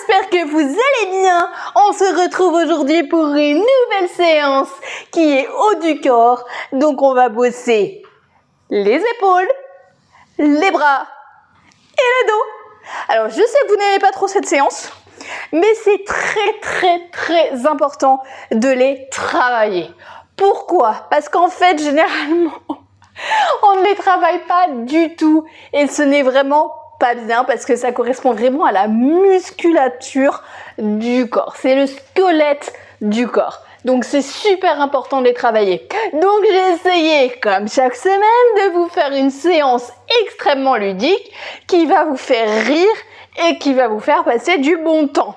j'espère que vous allez bien. On se retrouve aujourd'hui pour une nouvelle séance qui est haut du corps. Donc on va bosser les épaules, les bras et le dos. Alors je sais que vous n'aimez pas trop cette séance, mais c'est très important de les travailler. Pourquoi? Parce qu'en fait, généralement, on ne les travaille pas du tout et ce n'est vraiment pas bien parce que ça correspond vraiment à la musculature du corps. C'est le squelette du corps. Donc c'est super important de les travailler. Donc j'ai essayé, comme chaque semaine, de vous faire une séance extrêmement ludique qui va vous faire rire et qui va vous faire passer du bon temps.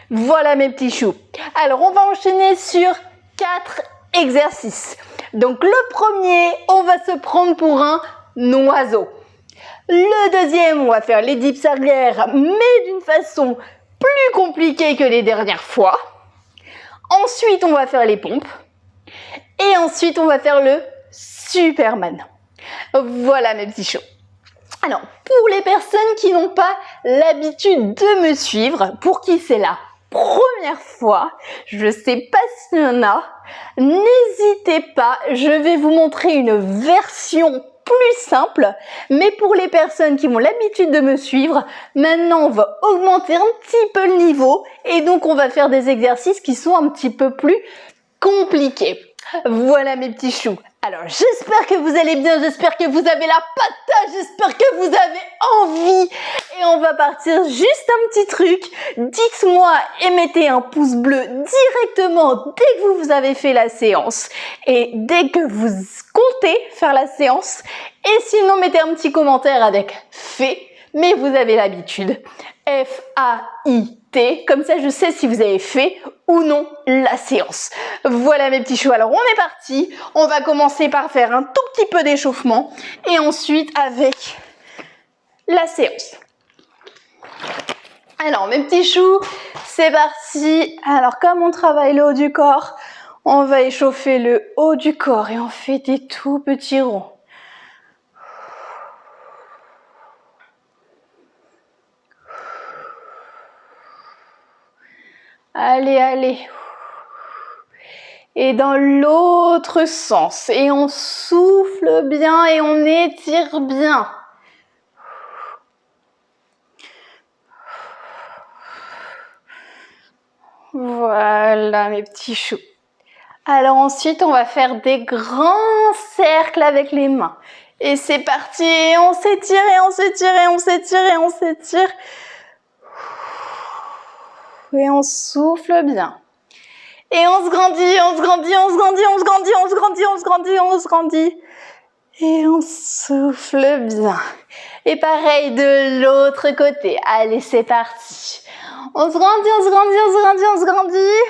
Voilà mes petits choux. Alors on va enchaîner sur 4 exercices. Donc le premier, on va se prendre pour un oiseau. Le deuxième, on va faire les dips arrière, mais d'une façon plus compliquée que les dernières fois. Ensuite, on va faire les pompes. Et ensuite, on va faire le Superman. Voilà mes petits choux. Alors, pour les personnes qui n'ont pas l'habitude de me suivre, pour qui c'est la première fois, je ne sais pas s'il y en a, n'hésitez pas, je vais vous montrer une version plus simple, mais pour les personnes qui ont l'habitude de me suivre, maintenant on va augmenter un petit peu le niveau et donc on va faire des exercices qui sont un petit peu plus compliqués. Voilà mes petits choux. Alors j'espère que vous allez bien, j'espère que vous avez la patate, j'espère que vous avez envie. Et on va partir juste un petit truc. Dites-moi et mettez un pouce bleu directement dès que vous avez fait la séance. Et dès que vous comptez faire la séance. Et sinon mettez un petit commentaire avec fait, mais vous avez l'habitude. F-A-I-T, comme ça je sais si vous avez fait ou non la séance. Voilà mes petits choux, alors on est parti, on va commencer par faire un tout petit peu d'échauffement et ensuite avec la séance. Alors mes petits choux, c'est parti. Alors comme on travaille le haut du corps, on va échauffer le haut du corps et on fait des tout petits ronds. Allez, allez. Et dans l'autre sens. Et on souffle bien et on étire bien. Voilà mes petits choux. Alors ensuite, on va faire des grands cercles avec les mains. Et c'est parti. Et on s'étire et on s'étire et on s'étire et on s'étire. Et on souffle bien. Et on se grandit, on se grandit, on se grandit, on se grandit, on se grandit, on se grandit, on se grandit. Et on souffle bien. Et pareil de l'autre côté. Allez, c'est parti. On se grandit, on se grandit, on se grandit, on se grandit.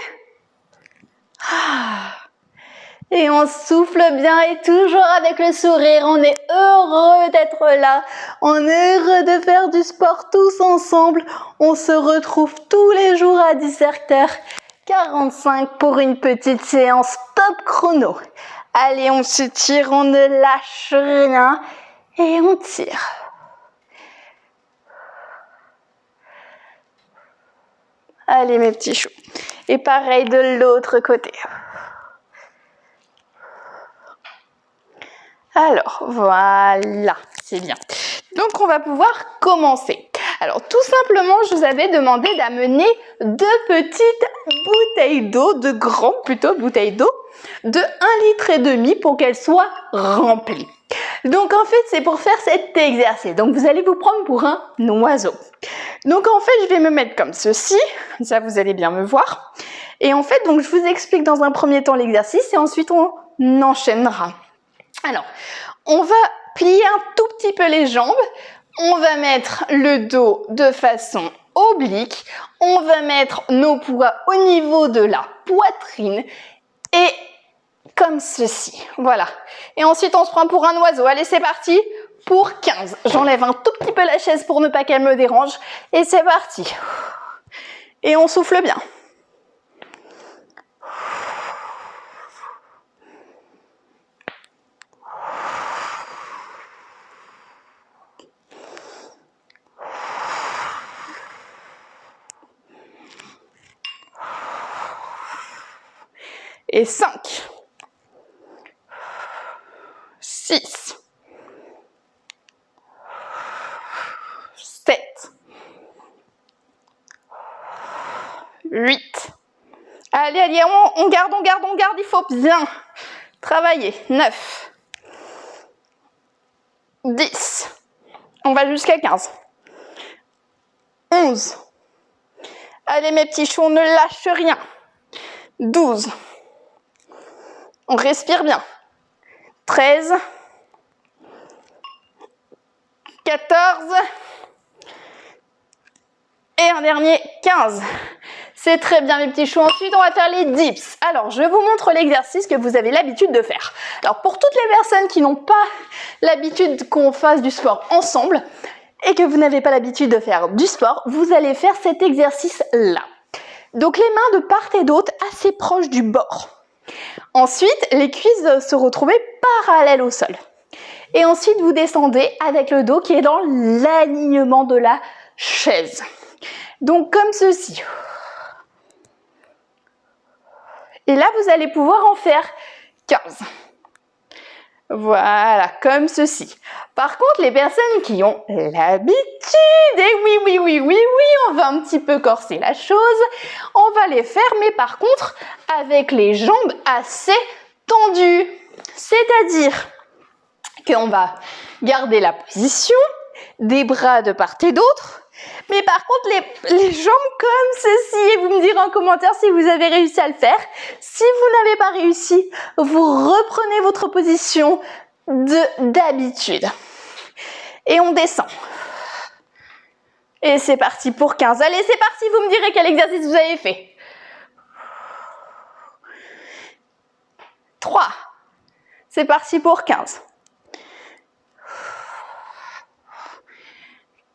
Et on souffle bien et toujours avec le sourire. On est heureux d'être là. On est heureux de faire du sport tous ensemble. On se retrouve tous les jours à 17h45 pour une petite séance top chrono. Allez, on se tire, on ne lâche rien et on tire. Allez mes petits choux. Et pareil de l'autre côté. Alors, voilà, c'est bien. Donc, on va pouvoir commencer. Alors, tout simplement, je vous avais demandé d'amener 2 petites bouteilles d'eau, de grandes plutôt bouteilles d'eau, de 1,5 litre pour qu'elles soient remplies. Donc, en fait, c'est pour faire cet exercice. Donc, vous allez vous prendre pour un oiseau. Donc, en fait, je vais me mettre comme ceci. Ça, vous allez bien me voir. Et en fait, donc, je vous explique dans un premier temps l'exercice et ensuite, on enchaînera. Alors, on va plier un tout petit peu les jambes, on va mettre le dos de façon oblique, on va mettre nos poids au niveau de la poitrine et comme ceci, voilà. Et ensuite, on se prend pour un oiseau. Allez, c'est parti pour 15. J'enlève un tout petit peu la chaise pour ne pas qu'elle me dérange et c'est parti. Et on souffle bien. Et 5, 6, 7, 8. Allez, allez, on garde, il faut bien travailler. 9, 10, on va jusqu'à 15, 11. Allez mes petits choux, on ne lâche rien. 12, on respire bien. 13, 14, et un dernier, 15. C'est très bien mes petits choux. Ensuite, on va faire les dips. Alors, je vous montre l'exercice que vous avez l'habitude de faire. Alors, pour toutes les personnes qui n'ont pas l'habitude qu'on fasse du sport ensemble et que vous n'avez pas l'habitude de faire du sport, vous allez faire cet exercice-là. Donc, les mains de part et d'autre, assez proches du bord. Ensuite, les cuisses se retrouver parallèles au sol. Et ensuite, vous descendez avec le dos qui est dans l'alignement de la chaise. Donc, comme ceci. Et là, vous allez pouvoir en faire 15. Voilà, comme ceci. Par contre, les personnes qui ont l'habitude, et oui, on va un petit peu corser la chose, on va les faire, mais par contre, avec les jambes assez tendues. C'est-à-dire qu'on va garder la position, des bras de part et d'autre, mais par contre, les jambes comme ceci, et vous me direz en commentaire si vous avez réussi à le faire. Si vous n'avez pas réussi, vous reprenez votre position d'habitude. Et on descend. Et c'est parti pour 15. Allez, c'est parti, vous me direz quel exercice vous avez fait. 3. C'est parti pour 15.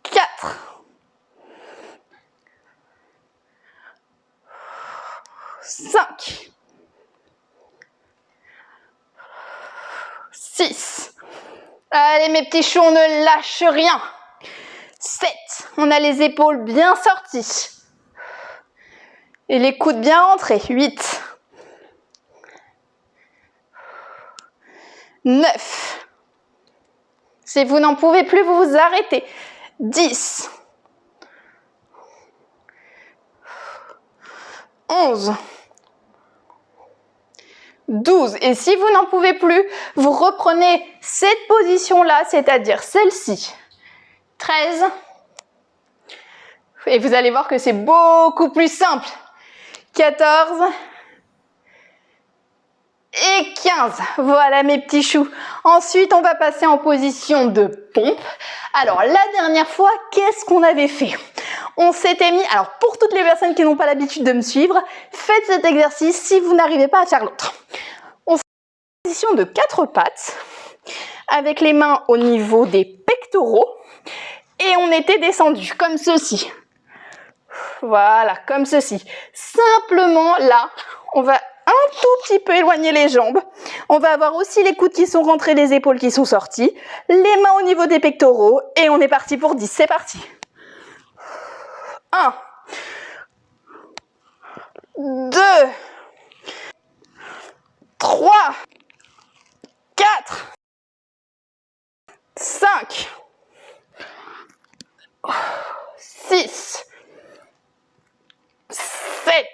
4. 5, 6, allez mes petits choux, on ne lâche rien. 7, on a les épaules bien sorties et les coudes bien rentrés. 8, 9, si vous n'en pouvez plus, vous vous arrêtez. 10, 11, 12. Et si vous n'en pouvez plus, vous reprenez cette position-là, c'est-à-dire celle-ci. 13. Et vous allez voir que c'est beaucoup plus simple. 14. Et 15. Voilà mes petits choux. Ensuite, on va passer en position de pompe. Alors, la dernière fois, qu'est-ce qu'on avait fait? On s'était mis, alors pour toutes les personnes qui n'ont pas l'habitude de me suivre, faites cet exercice si vous n'arrivez pas à faire l'autre. On fait une position de 4 pattes, avec les mains au niveau des pectoraux, et on était descendu, comme ceci. Voilà, comme ceci. Simplement là, on va un tout petit peu éloigner les jambes. On va avoir aussi les coudes qui sont rentrés, les épaules qui sont sorties, les mains au niveau des pectoraux, et on est parti pour 10. C'est parti. 1, 2, 3, 4, 5, 6, 7,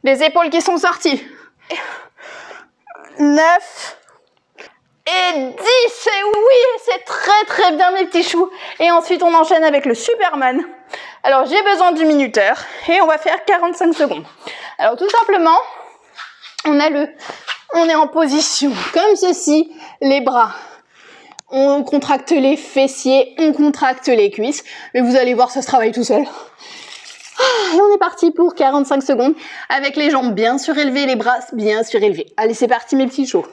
les épaules qui sont sorties, 9 et 10. Et oui, c'est très bien mes petits choux. Et ensuite on enchaîne avec le Superman. Alors j'ai besoin du minuteur et on va faire 45 secondes. Alors tout simplement, on est en position comme ceci, les bras. On contracte les fessiers, on contracte les cuisses. Mais vous allez voir, ça se travaille tout seul. Et on est parti pour 45 secondes avec les jambes bien surélevées, les bras bien surélevés. Allez, c'est parti mes petits choux.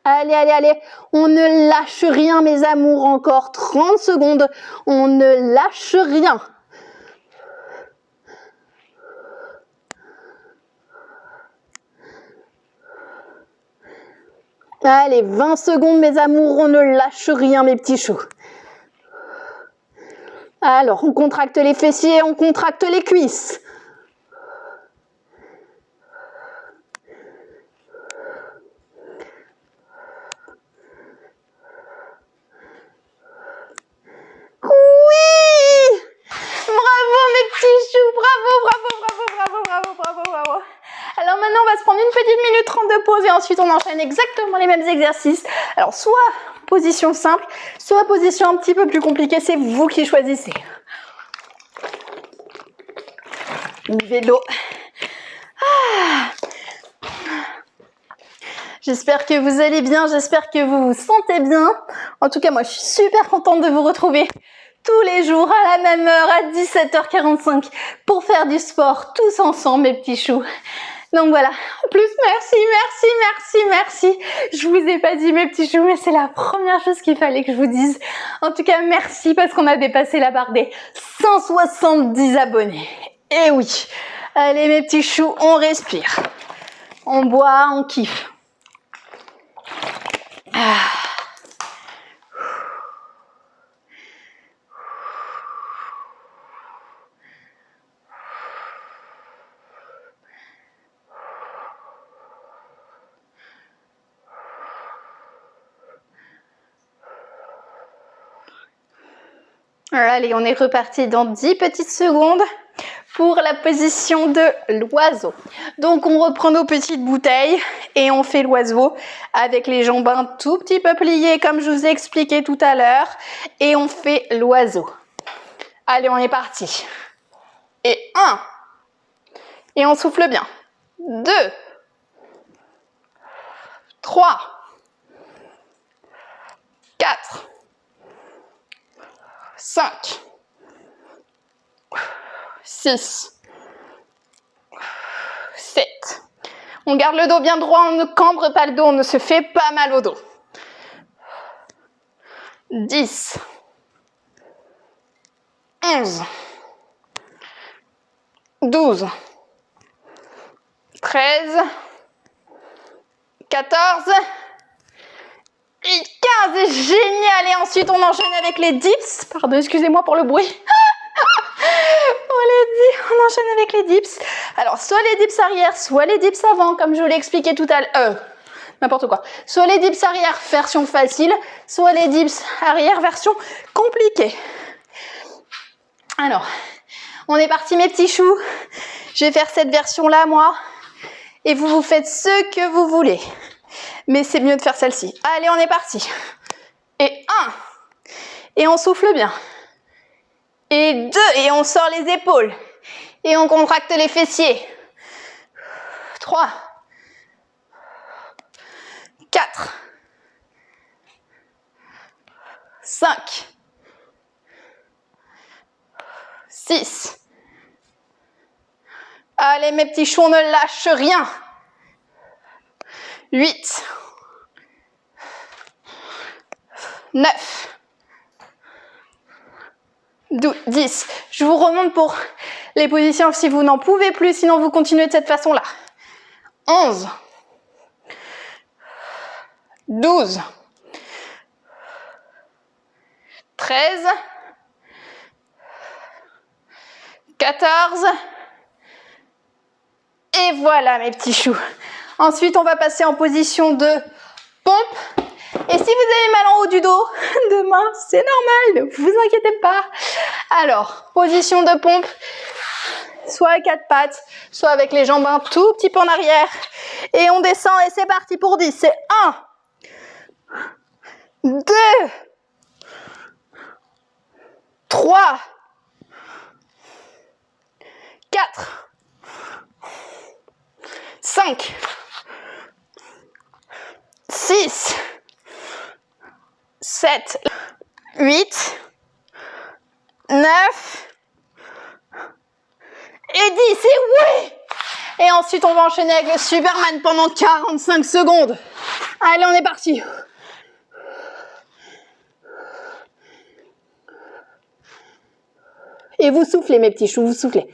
Allez, on ne lâche rien mes amours, encore 30 secondes, on ne lâche rien. Allez, 20 secondes mes amours, on ne lâche rien mes petits choux. Alors, on contracte les fessiers, on contracte les cuisses. Oui! Bravo mes petits choux, bravo. Alors maintenant, on va se prendre une petite minute 30 de pause et ensuite on enchaîne exactement les mêmes exercices. Alors, soit position simple, soit position un petit peu plus compliquée, c'est vous qui choisissez. Buvez de l'eau. J'espère que vous allez bien, j'espère que vous vous sentez bien. En tout cas, moi, je suis super contente de vous retrouver tous les jours à la même heure, à 17h45, pour faire du sport tous ensemble, mes petits choux. Donc voilà, en plus, merci. Je vous ai pas dit, mes petits choux, mais c'est la première chose qu'il fallait que je vous dise. En tout cas, merci parce qu'on a dépassé la barre des 170 abonnés. Et oui, allez mes petits choux, on respire. On boit, on kiffe. Allez, on est reparti dans 10 petites secondes pour la position de l'oiseau. Donc, on reprend nos petites bouteilles et on fait l'oiseau avec les jambes un tout petit peu pliées comme je vous ai expliqué tout à l'heure. Et on fait l'oiseau. Allez, on est parti. Et 1. Et on souffle bien. 2. 3. 4. 5. 6. 7. On garde le dos bien droit, on ne cambre pas le dos, on ne se fait pas mal au dos. 10. 11. 12. 13. 14. Et 15. Génial. Et ensuite, on enchaîne avec les dips. Pardon, excusez-moi pour le bruit. On enchaîne avec les dips. Alors, soit les dips arrière, soit les dips avant, comme je vous l'ai expliqué tout à l'heure. N'importe quoi. Soit les dips arrière, version facile, soit les dips arrière, version compliquée. Alors, on est parti, mes petits choux. Je vais faire cette version-là, moi. Et vous faites ce que vous voulez. Mais c'est mieux de faire celle-ci. Allez, on est parti. Et 1. Et on souffle bien. Et 2. Et on sort les épaules. Et on contracte les fessiers. 3. 4. 5. 6. Allez, mes petits choux, on ne lâche rien. 8. 9. 10. Je vous remonte pour les positions si vous n'en pouvez plus, sinon vous continuez de cette façon-là. 11. 12. 13. 14. Et voilà, mes petits choux. Ensuite, on va passer en position de pompe. Et si vous avez mal en haut du dos, demain, c'est normal, ne vous inquiétez pas. Alors, position de pompe, soit à 4 pattes, soit avec les jambes un tout petit peu en arrière. Et on descend et c'est parti pour 10. C'est 1, 2, 3, 4, 5, 6, 7, 8, 9 et 10. Et oui! Et ensuite, on va enchaîner avec le Superman pendant 45 secondes. Allez, on est parti. Et vous soufflez, mes petits choux, vous soufflez.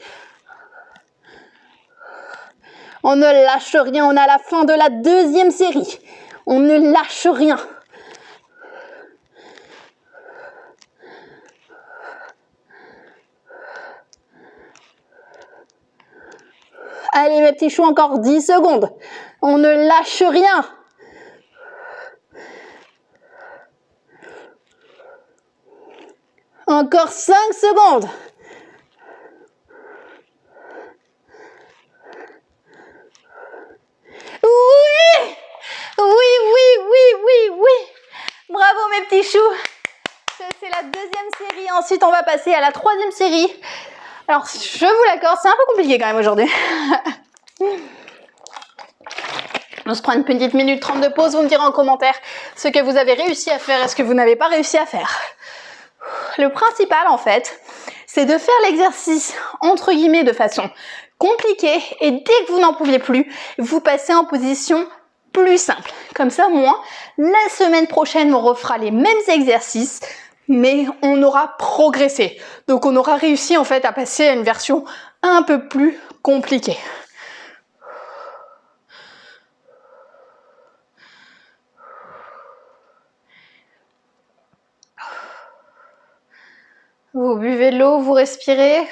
On ne lâche rien, on est à la fin de la deuxième série. On ne lâche rien. Allez mes petits choux, encore 10 secondes. On ne lâche rien. Encore 5 secondes. Oui! Oui, oui, oui, oui, oui. Bravo mes petits choux. C'est la deuxième série. Ensuite, on va passer à la troisième série. Alors, je vous l'accorde, c'est un peu compliqué quand même aujourd'hui. On se prend une petite minute 30 de pause. Vous me direz en commentaire ce que vous avez réussi à faire et ce que vous n'avez pas réussi à faire. Le principal, en fait, c'est de faire l'exercice, entre guillemets, de façon compliquée. Et dès que vous n'en pouviez plus, vous passez en position plus simple. Comme ça, moi, la semaine prochaine, on refera les mêmes exercices, mais on aura progressé. Donc, on aura réussi, en fait, à passer à une version un peu plus compliquée. Vous buvez de l'eau, vous respirez.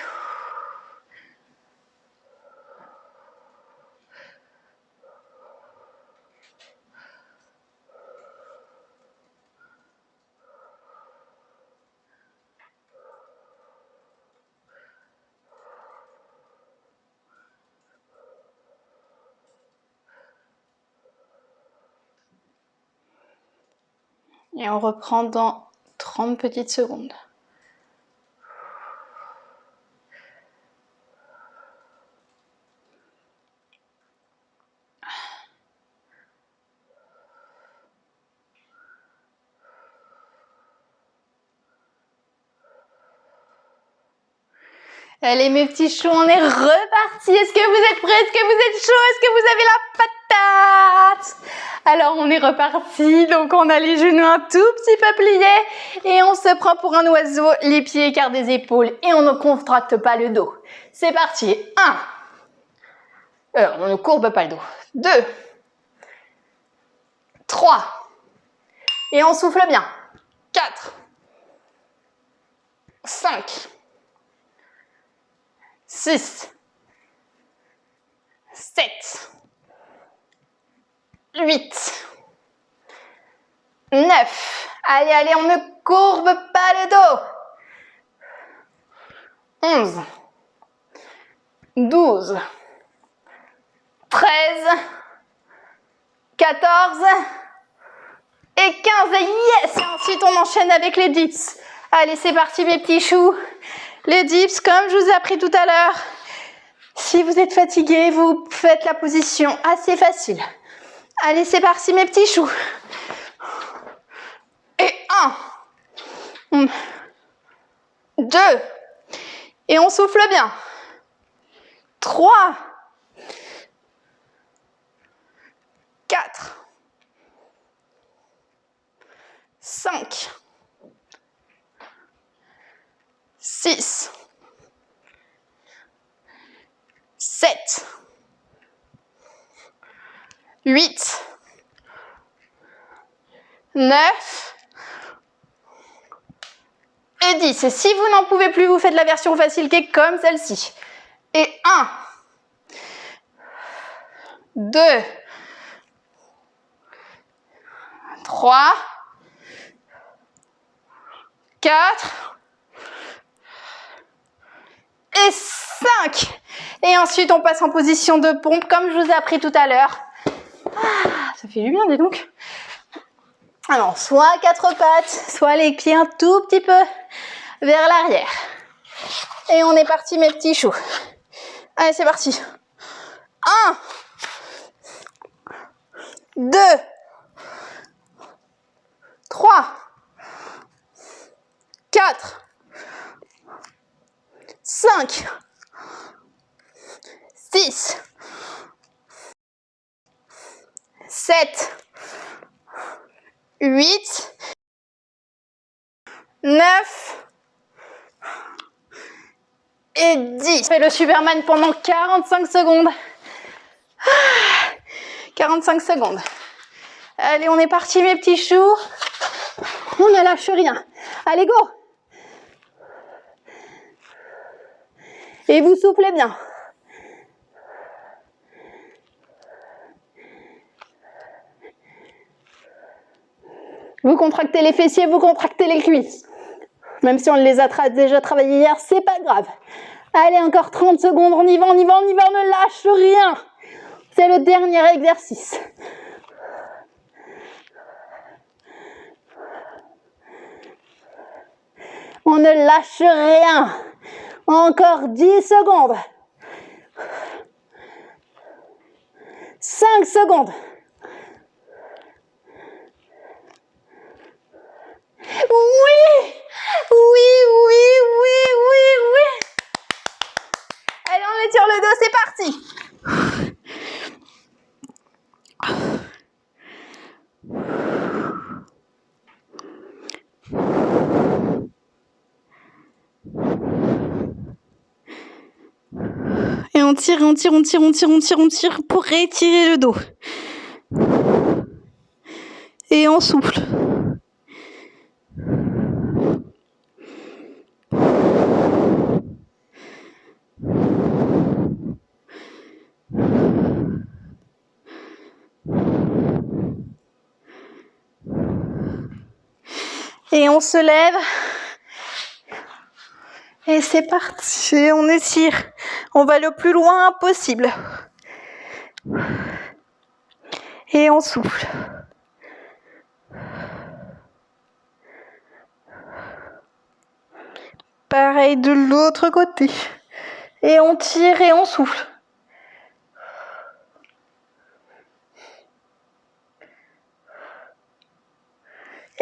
Et on reprend dans 30 petites secondes. Allez mes petits choux, on est reparti. Est-ce que vous êtes prêts? Est-ce que vous êtes chaud? Est-ce que vous avez la patate? Alors on est reparti, donc on a les genoux un tout petit peu pliés et on se prend pour un oiseau, les pieds écartent des épaules et on ne contracte pas le dos. C'est parti. 1. On ne courbe pas le dos. 2. 3. Et on souffle bien. 4. 5. 6, 7, 8, 9. Allez, allez, on ne courbe pas le dos. 11, 12, 13, 14 et 15. Yes! Et ensuite, on enchaîne avec les dips. Allez, c'est parti, mes petits choux. Les dips, comme je vous ai appris tout à l'heure, si vous êtes fatigué, vous faites la position assez facile. Allez, c'est parti, mes petits choux. Et 1, 2, et on souffle bien. 3, 4, 5, 6, 7, 8, 9 et 10. Et si vous n'en pouvez plus, vous faites la version facile qui est comme celle-ci. Et 1, 2, 3, 4 et 5. Et ensuite, on passe en position de pompe, comme je vous ai appris tout à l'heure. Ça fait du bien, dis donc. Alors, soit 4 pattes, soit les pieds un tout petit peu vers l'arrière. Et on est parti, mes petits choux. Allez, c'est parti. 1, 2, 3, 4, 5, 6, 7, 8, 9 et 10. Je fais le Superman pendant 45 secondes. 45 secondes. Allez, on est parti, mes petits choux. On ne lâche rien. Allez, go! Et vous soufflez bien. Vous contractez les fessiers, vous contractez les cuisses. Même si on les a déjà travaillés hier, c'est pas grave. Allez, encore 30 secondes, on y va, on y va, on y va, on ne lâche rien. C'est le dernier exercice. On ne lâche rien. Encore 10 secondes. 5 secondes. Oui! Oui, oui, oui, oui, oui. Allez, on étire le dos, c'est parti. Et on tire, on tire, on tire, on tire, on tire, on tire pour étirer le dos. Et on souffle. Et on se lève. Et c'est parti. Et on étire. On va le plus loin possible. Et on souffle. Pareil de l'autre côté. Et on tire et on souffle.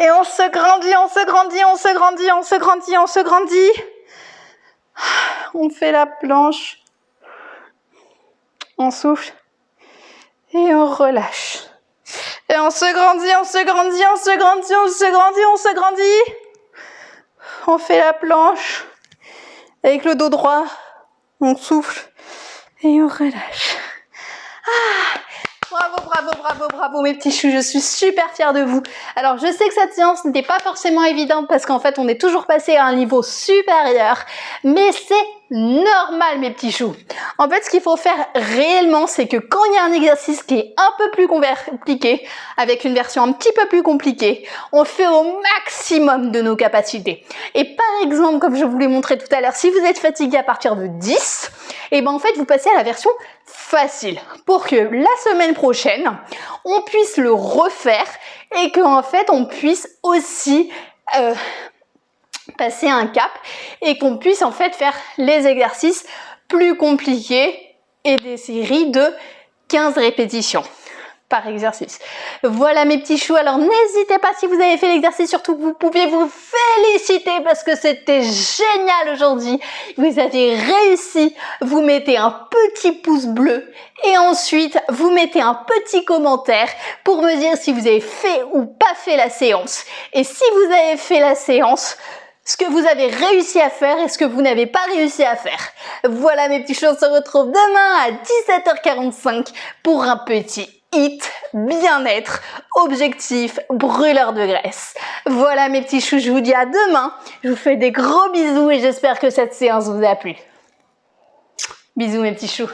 Et on se grandit, on se grandit, on se grandit, on se grandit, on se grandit. On fait la planche. On souffle. Et on relâche. Et on se grandit, on se grandit, on se grandit, on se grandit, on se grandit. On fait la planche. Avec le dos droit. On souffle. Et on relâche. Ah! Bravo, bravo, bravo, bravo mes petits choux, je suis super fière de vous. Alors je sais que cette séance n'était pas forcément évidente parce qu'en fait on est toujours passé à un niveau supérieur, mais c'est normal mes petits choux. En fait ce qu'il faut faire réellement c'est que quand il y a un exercice qui est un peu plus compliqué, avec une version un petit peu plus compliquée, on fait au maximum de nos capacités. Et par exemple, comme je vous l'ai montré tout à l'heure, si vous êtes fatigué à partir de 10, et ben en fait vous passez à la version facile pour que la semaine prochaine on puisse le refaire et qu'en fait on puisse aussi passer un cap et qu'on puisse en fait faire les exercices plus compliqués et des séries de 15 répétitions par exercice. Voilà mes petits choux, alors n'hésitez pas si vous avez fait l'exercice, surtout vous pouvez vous féliciter parce que c'était génial aujourd'hui. Vous avez réussi, vous mettez un petit pouce bleu et ensuite vous mettez un petit commentaire pour me dire si vous avez fait ou pas fait la séance. Et si vous avez fait la séance, ce que vous avez réussi à faire et ce que vous n'avez pas réussi à faire. Voilà mes petits choux, on se retrouve demain à 17h45 pour un petit HIIT bien-être, objectif, brûleur de graisse. Voilà mes petits choux, je vous dis à demain. Je vous fais des gros bisous et j'espère que cette séance vous a plu. Bisous mes petits choux.